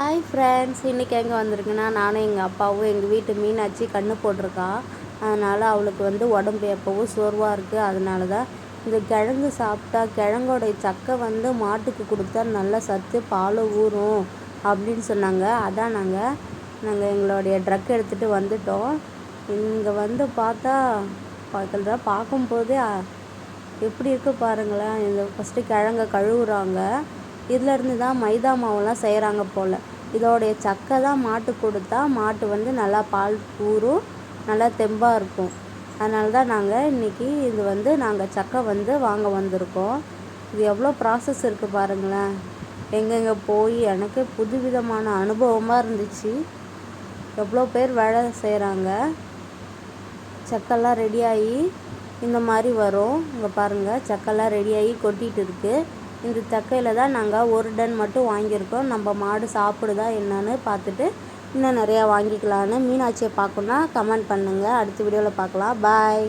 Hi friends, இன்றைக்கி எங்கே வந்திருக்குன்னா நானும் எங்கள் அப்பாவும் எங்கள் வீட்டு மீனாட்சி கன்று போட்டிருக்கா. அதனால் அவளுக்கு உடம்பு எப்போவும் சோர்வாக இருக்குது. அதனால தான் இந்த கிழங்கு சாப்பிட்டா கிழங்கோடைய சக்கை மாட்டுக்கு கொடுத்தா நல்ல சத்து பால் ஊறும் அப்படின்னு சொன்னாங்க. அதான் நாங்கள் எங்களுடைய ட்ரக் எடுத்துகிட்டு வந்துட்டோம். இங்கே பார்த்தா பார்க்கும்போதே எப்படி இருக்குது பாருங்களேன். இந்த ஃபஸ்ட்டு கிழங்க கழுவுறாங்க. இதிலேருந்து தான் மைதா மாவுலாம் செய்கிறாங்க போல். இதோடைய சக்கை தான் மாட்டுக்கு கொடுத்தா மாட்டு நல்லா பால் ஊறும், நல்லா தெம்பாக இருக்கும். அதனால தான் நாங்கள் இன்றைக்கி இது நாங்கள் சக்கை வாங்க வந்திருக்கோம். இது எவ்வளோ ப்ராசஸ் இருக்குது பாருங்களேன். எங்கெங்கே போய் எனக்கு புதுவிதமான அனுபவமாக இருந்துச்சு. எவ்வளோ பேர் வேலை செய்கிறாங்க. சக்கெல்லாம் ரெடியாகி இந்த மாதிரி வரும். இங்கே பாருங்கள், சக்கெல்லாம் ரெடியாகி கொட்டிகிட்டு இருக்குது. இந்த சக்கையில் தான் நாங்கள் 1 டன் மட்டும் வாங்கியிருக்கோம். நம்ம மாடு சாப்பிடுதா என்னன்னு பார்த்துட்டு இன்னும் நிறையா வாங்கிக்கலான்னு. மீனாட்சியை பார்க்கணுன்னா கமெண்ட் பண்ணுங்கள். அடுத்த வீடியோவில் பார்க்கலாம். பாய்.